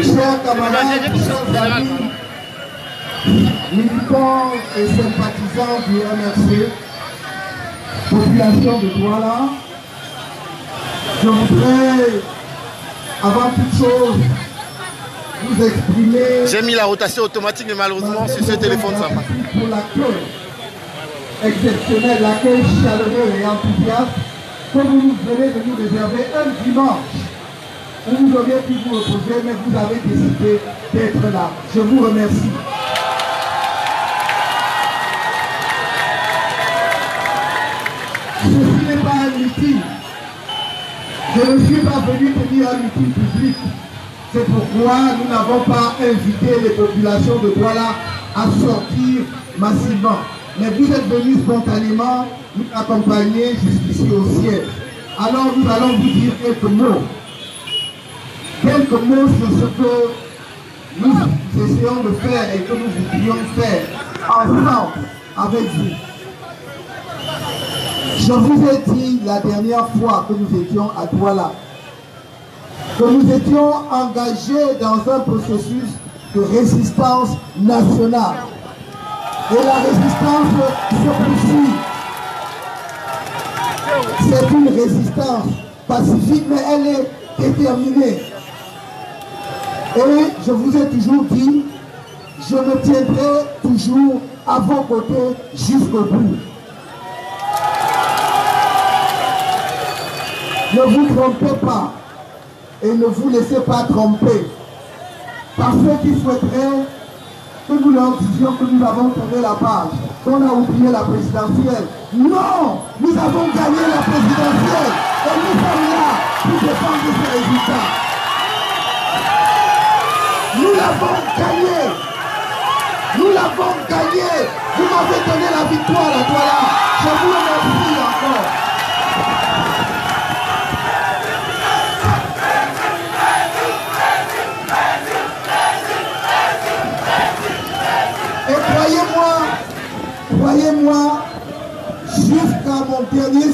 Chers camarades, chers amis, militants et sympathisants du MRC, population de Douala, je voudrais, avant toute chose, vous exprimer... J'ai mis la rotation automatique, mais malheureusement, sur ce téléphone, ça passe. Pour l'accueil exceptionnel, l'accueil chaleureux et enthousiaste que vous venez de nous réserver un dimanche où vous auriez pu vous reposer, mais vous avez décidé d'être là. Je vous remercie. Ceci n'est pas un meeting. Je ne suis pas venu tenir un meeting public. C'est pourquoi nous n'avons pas invité les populations de Douala à sortir massivement. Mais vous êtes venus spontanément nous accompagner jusqu'ici au siège. Alors nous allons vous dire quelques mots. Quelques mots sur ce que nous essayons de faire et que nous voudrions faire ensemble avec vous. Je vous ai dit la dernière fois que nous étions à Douala que nous étions engagés dans un processus de résistance nationale. Et la résistance se poursuit. C'est une résistance pacifique, mais elle est déterminée. Et je vous ai toujours dit, je me tiendrai toujours à vos côtés jusqu'au bout. Ne vous trompez pas et ne vous laissez pas tromper par ceux qui souhaiteraient que nous leur disions que nous avons tourné la page, qu'on a oublié la présidentielle. Non, nous avons gagné la présidentielle et nous sommes là pour défendre ces résultats. Nous l'avons gagné. Nous l'avons gagné. Vous m'avez donné la victoire à Douala. Je vous remercie encore. Et croyez-moi, jusqu'à mon dernier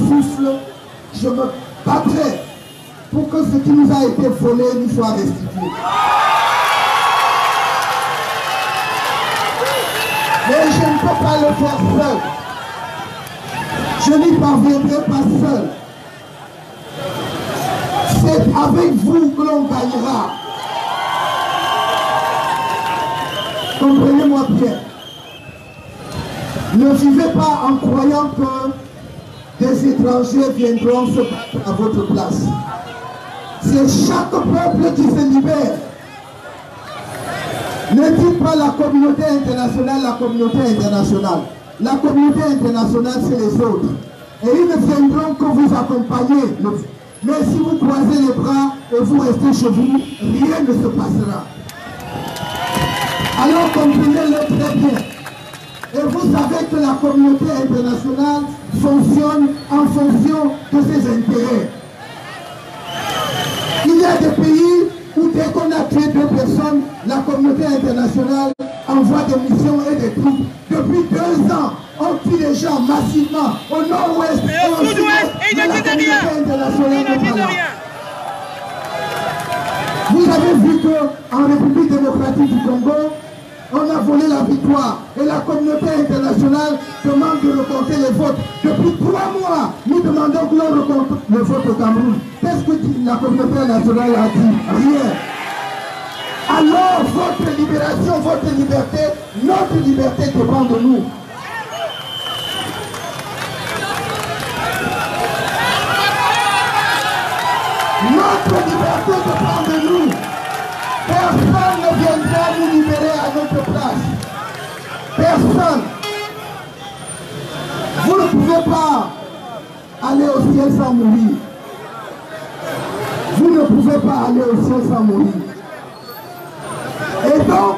souffle, je me battrai pour que ce qui nous a été volé nous soit restitué. Mais je ne peux pas le faire seul. Je n'y parviendrai pas seul. C'est avec vous que l'on gagnera. Comprenez-moi bien. Ne vivez pas en croyant que des étrangers viendront se battre à votre place. C'est chaque peuple qui se libère. Ne dites pas la communauté internationale, la communauté internationale. La communauté internationale, c'est les autres. Et ils ne viendront que vous accompagner. Mais si vous croisez les bras et vous restez chez vous, rien ne se passera. Alors comprenez-le très bien. Et vous savez que la communauté internationale fonctionne en fonction de ses intérêts. Il y a des pays où dès qu'on a tué 2 personnes, la communauté internationale envoie des missions et des troupes. Depuis 2 ans, on tue les gens massivement au nord-ouest et au sud-ouest de la communauté internationale. Vous avez vu qu'en République démocratique du Congo, on a volé la victoire et la communauté internationale demande de recompter les votes. Depuis 3 mois, nous demandons que l'on recompte le vote au Cameroun. Qu'est-ce que la communauté internationale a dit? Rien. Alors votre libération, votre liberté, notre liberté dépend de nous. Notre liberté dépend de nous. Personne ne viendra nous libérer à notre place. Personne. Vous ne pouvez pas aller au ciel sans mourir. Vous ne pouvez pas aller au ciel sans mourir. Et donc,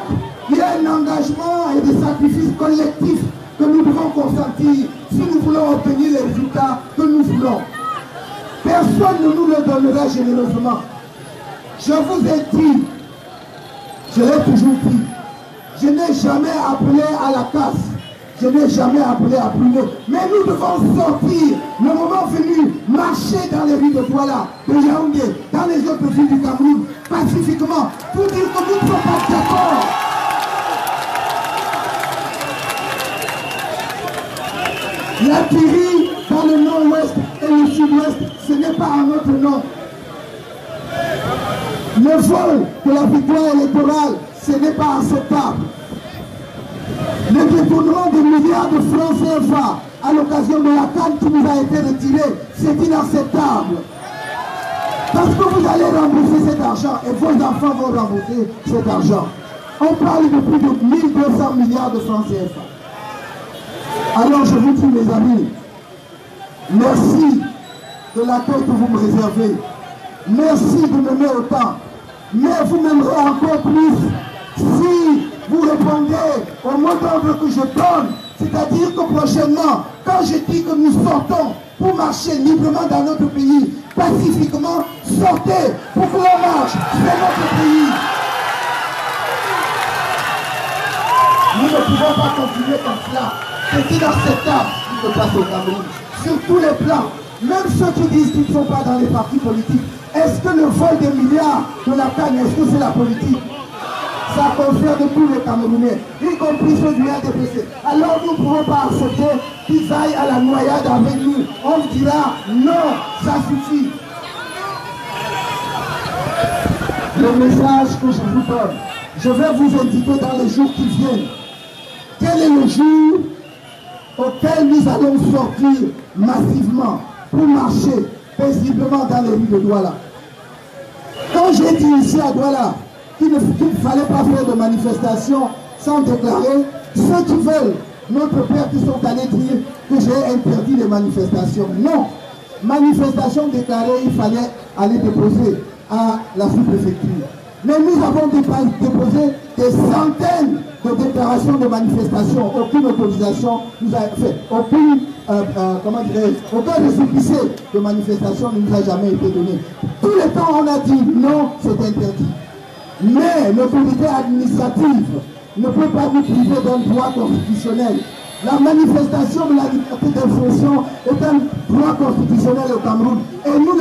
il y a un engagement et des sacrifices collectifs que nous devons consentir si nous voulons obtenir les résultats que nous voulons. Personne ne nous le donnera généreusement. Je vous ai dit, je l'ai toujours dit, je n'ai jamais appelé à la casse. Je n'ai jamais appelé à brûler. Mais nous devons sortir, le moment venu, marcher dans les rues de Douala, de Yaoundé, dans les autres villes du Cameroun, pacifiquement, pour dire que nous ne sommes pas d'accord. La tuerie dans le nord-ouest et le sud-ouest, ce n'est pas un autre nom. Le vol de la victoire électorale, ce n'est pas acceptable. Le détournement des milliards de francs CFA à l'occasion de la CAN qui nous a été retiré, c'est inacceptable. Parce que vous allez rembourser cet argent et vos enfants vont rembourser cet argent. On parle de plus de 1200 milliards de francs CFA. Alors je vous dis mes amis, merci de l'accueil que vous me réservez. Merci de m'aimer autant. Mais vous m'aimerez encore plus si vous répondez au mot d'ordre que je donne. C'est-à-dire que prochainement, quand je dis que nous sortons pour marcher librement dans notre pays, pacifiquement, sortez pour que l'on marche, c'est notre pays. Nous ne pouvons pas continuer comme cela. C'est inacceptable ce qui se passe au Cameroun. Sur tous les plans, même ceux qui disent qu'ils ne sont pas dans les partis politiques, est-ce que le vol des milliards de la CAN, est-ce que c'est la politique? Ça concerne tous les Camerounais, y compris ceux du RDPC. Alors nous ne pouvons pas accepter qu'ils aillent à la noyade avec nous. On dira non, ça suffit. Le message que je vous donne, je vais vous indiquer dans les jours qui viennent. Quel est le jour auquel nous allons sortir massivement pour marcher paisiblement dans les rues de Douala? Quand j'ai dit ici à Douala qu'il ne fallait pas faire de manifestation sans déclarer, ceux qui veulent, notre père qui sont allés dire que j'ai interdit les manifestations. Non, manifestation déclarée, il fallait aller déposer à la sous-préfecture. Mais nous avons déposé des centaines de déclarations de manifestation. Aucune autorisation nous a fait, aucun récépissé de manifestation ne nous a jamais été donné. Tout le temps on a dit non, c'est interdit. Mais l'autorité administrative ne peut pas nous priver d'un droit constitutionnel. La manifestation de la liberté d'expression est un droit constitutionnel au Cameroun. Et nous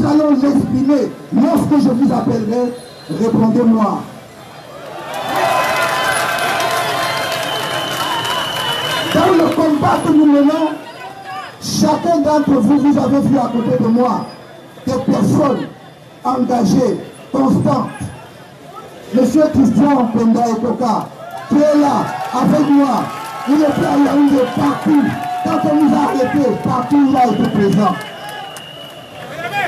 allons l'exprimer. Lorsque je vous appellerai, répondez-moi. Dans le combat que nous menons, chacun d'entre vous, vous avez vu à côté de moi des personnes engagées, constantes. Monsieur Christian Penda Ekoka, qui est là avec moi, il était à Yaoundé partout. Quand on nous a arrêtés, partout il a été présent.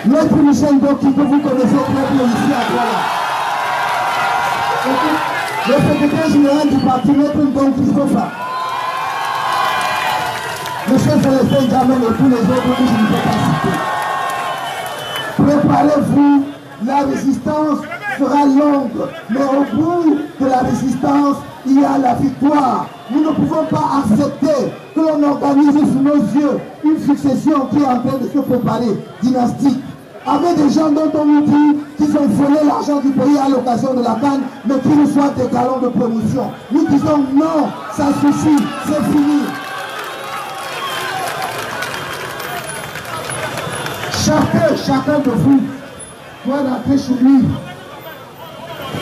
Maître Michel Doki, que vous connaissez très bien ici à Douala. Le secrétaire général du parti, Maître Don Christophe. Monsieur Célestin Jamel et tous les autres que je ne peux pas citer. Préparez-vous, la résistance sera longue, mais au bout de la résistance, il y a la victoire. Nous ne pouvons pas accepter que l'on organise sous nos yeux une succession qui est en train de se préparer, dynastique, avec des gens dont on nous dit qu'ils ont volé l'argent du pays à l'occasion de la CAN, mais qui reçoivent des galons de promotion. Nous disons non, ça suffit, c'est fini. Chacun de vous doit rentrer chez lui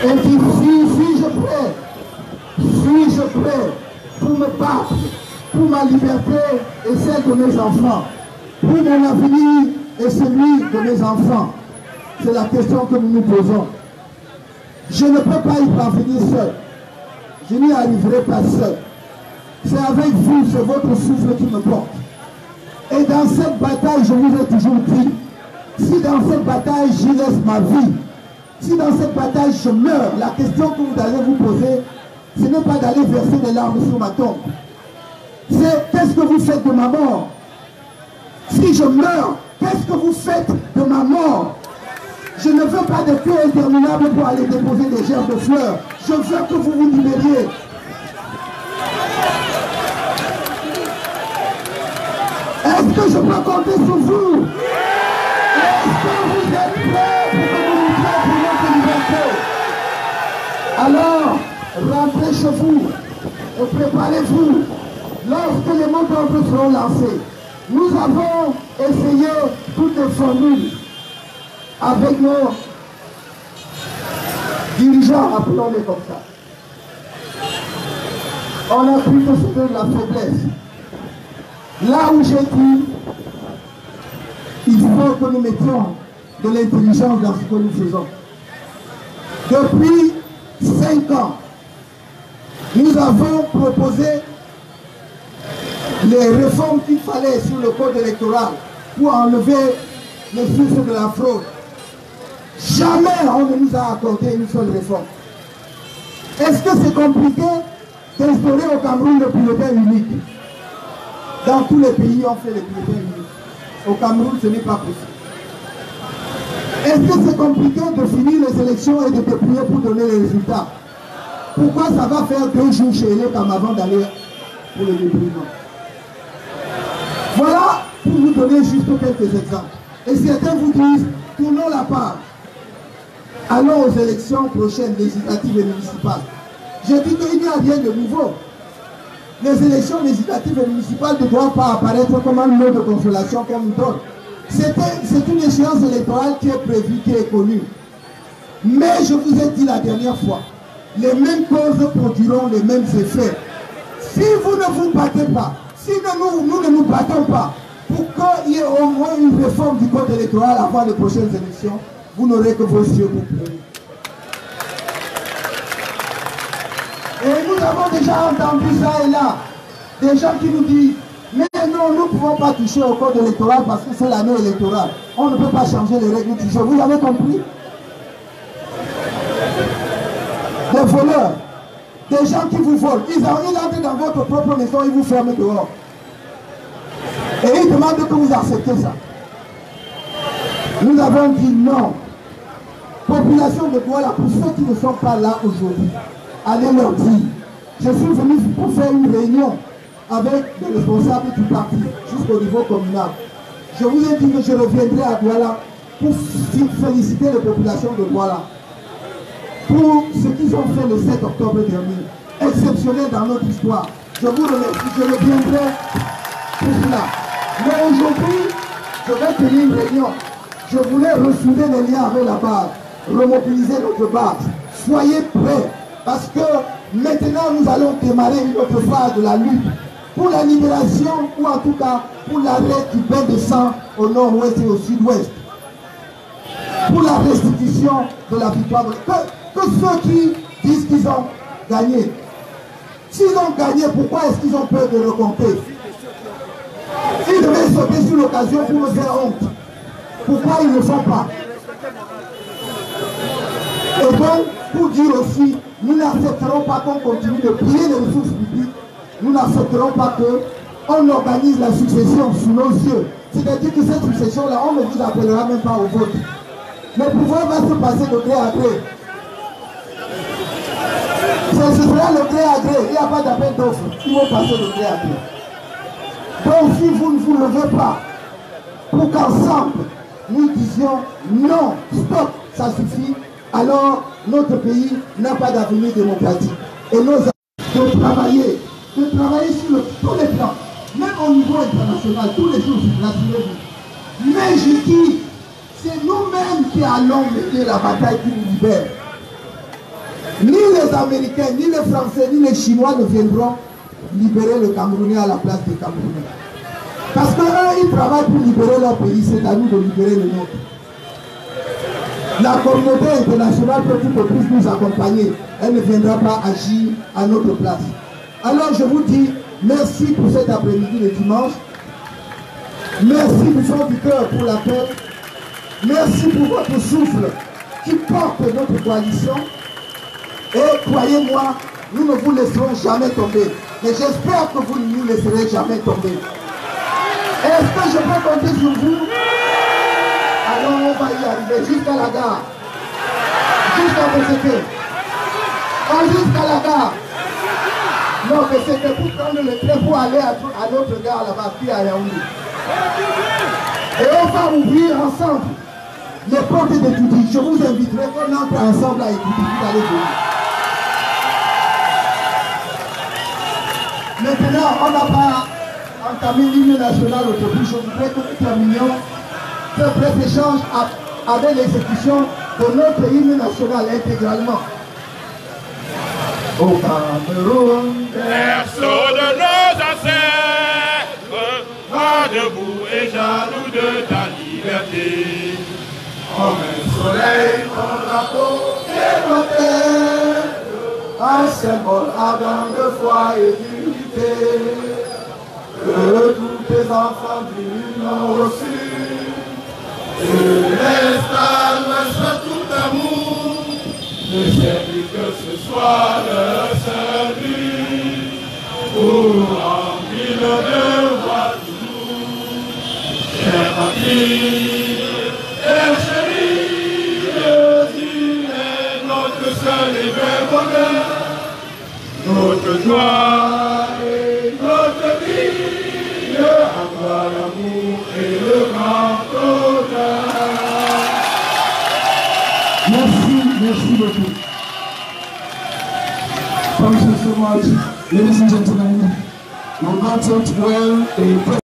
et dire suis-je prêt pour me battre pour ma liberté et celle de mes enfants, pour mon avenir et celui de mes enfants. C'est la question que nous nous posons. Je ne peux pas y parvenir seul. Je n'y arriverai pas seul. C'est avec vous, c'est votre souffle qui me porte. Et dans cette bataille, je vous ai toujours dit, si dans cette bataille, j'y laisse ma vie, si dans cette bataille, je meurs, la question que vous allez vous poser, ce n'est pas d'aller verser des larmes sur ma tombe. C'est qu'est-ce que vous faites de ma mort? Si je meurs, qu'est-ce que vous faites de ma mort? Je ne veux pas de queue interminable pour aller déposer des gerbes de fleurs. Je veux que vous vous libériez. Est-ce que je peux compter sur vous? Est-ce que vous êtes prêts pour que nous luttions pour notre liberté? Alors, rentrez chez vous et préparez-vous lorsque les mots d'ordre seront lancés, nous avons essayé toutes les formules avec nos dirigeants, appelons-les comme ça. On a pris que c'était de la faiblesse. Là où j'ai dit, il faut que nous mettions de l'intelligence dans ce que nous faisons. Depuis 5 ans, nous avons proposé les réformes qu'il fallait sur le code électoral pour enlever les sources de la fraude. Jamais on ne nous a accordé une seule réforme. Est-ce que c'est compliqué d'instaurer au Cameroun le bulletin unique? Dans tous les pays, on fait le bulletin unique. Au Cameroun, ce n'est pas possible. Est-ce que c'est compliqué de finir les élections et de dépouiller pour donner les résultats? Pourquoi ça va faire 2 jours chez les comme avant d'aller pour le dépouillement? Voilà pour vous donner juste quelques exemples. Et certains vous disent, tournons la page. Allons aux élections prochaines, législatives et municipales. Je dis qu'il n'y a rien de nouveau. Les élections législatives et municipales ne doivent pas apparaître comme un lot de consolation qu'on nous donne. C'est une échéance électorale qui est prévue, qui est connue. Mais je vous ai dit la dernière fois, les mêmes causes produiront les mêmes effets. Si vous ne vous battez pas, si nous ne nous battons pas, pour qu'il y ait au moins une réforme du code électoral avant les prochaines élections, vous n'aurez que vos yeux pour pleurer. Et nous avons déjà entendu ça et là, des gens qui nous disent, mais non, nous ne pouvons pas toucher au code électoral parce que c'est l'année électorale. On ne peut pas changer les règles du jeu. Vous avez compris? Des voleurs, des gens qui vous volent, ils entrent dans votre propre maison, ils vous ferment dehors. Et ils demandent que vous acceptez ça. Nous avons dit non. Population de Douala, pour ceux qui ne sont pas là aujourd'hui, allez leur dire, je suis venu pour faire une réunion avec les responsables du parti jusqu'au niveau communal. Je vous ai dit que je reviendrai à Douala pour féliciter les populations de Douala pour ce qu'ils ont fait le 7 octobre dernier, exceptionnel dans notre histoire. Je vous remercie, je reviendrai pour cela. Mais aujourd'hui, je vais tenir une réunion. Je voulais ressouder les liens avec la base, remobiliser notre base. Soyez prêts, parce que maintenant nous allons démarrer une autre phase de la lutte pour la libération, ou en tout cas pour l'arrêt du bain de sang au nord-ouest et au sud-ouest. Pour la restitution de la victoire. Que ceux qui disent qu'ils ont gagné, s'ils ont gagné, pourquoi est-ce qu'ils ont peur de recompter? Ils devaient sauter sur l'occasion pour me faire honte. Pourquoi ils ne le font pas? Et donc, pour dire aussi, nous n'accepterons pas qu'on continue de piller les ressources publiques. Nous n'accepterons pas qu'on organise la succession sous nos yeux. C'est-à-dire que cette succession-là, on ne vous appellera même pas au vote. Le pouvoir va se passer de gré à gré. Ce sera le gré à gré. Il n'y a pas d'appel d'offres. Ils vont passer de gré à gré. Donc si vous ne vous levez pas, pour qu'ensemble, nous disions non, stop, ça suffit, alors notre pays n'a pas d'avenir démocratique. Et nous avons de travailler sur tous les plans, même au niveau international, tous les jours, rassurez-vous. Mais je dis, c'est nous-mêmes qui allons mener la bataille qui nous libère. Ni les Américains, ni les Français, ni les Chinois ne viendront libérer le Camerounais à la place des Camerounais. Parce qu'eux, ils travaillent pour libérer leur pays, c'est à nous de libérer le nôtre. La communauté internationale peut tout au plus nous accompagner. Elle ne viendra pas agir à notre place. Alors je vous dis merci pour cet après-midi de dimanche. Merci du fond du cœur pour la paix. Merci pour votre souffle qui porte notre coalition. Et croyez-moi, nous ne vous laisserons jamais tomber. Mais j'espère que vous ne nous laisserez jamais tomber. Est-ce que je peux compter sur vous? Alors on va y arriver jusqu'à la gare. Jusqu'à Besseke. Pas jusqu'à la gare. Non, mais c'était pour prendre le train pour aller à l'autre gare là-bas, puis à Yaoundé. Et on va ouvrir ensemble les portes de Touti. Je vous inviterai qu'on entre ensemble à écouter. Vous allez venir. Maintenant, on n'a pas entamé l'hymne national aujourd'hui. Je voudrais que nous terminions ce bref échange avec l'exécution de notre hymne national intégralement. Au Cameroun, berceau de nos ancêtres, va debout et jaloux de ta liberté. comme un soleil, ton drapeau et nos terres, un symbole ardent de foi et d'unité, que tous tes enfants du Nord au Sud, et l'installe soit tout amour, Ne servir que ce soit le salut, pour remplir le devoir toujours. Chère patrie, chère chérie, Dieu est notre seul et vrai bonheur, notre joie et notre vie, à toi l'amour et le grand honneur. Merci beaucoup. Thank you so much, ladies and gentlemen. We got it well.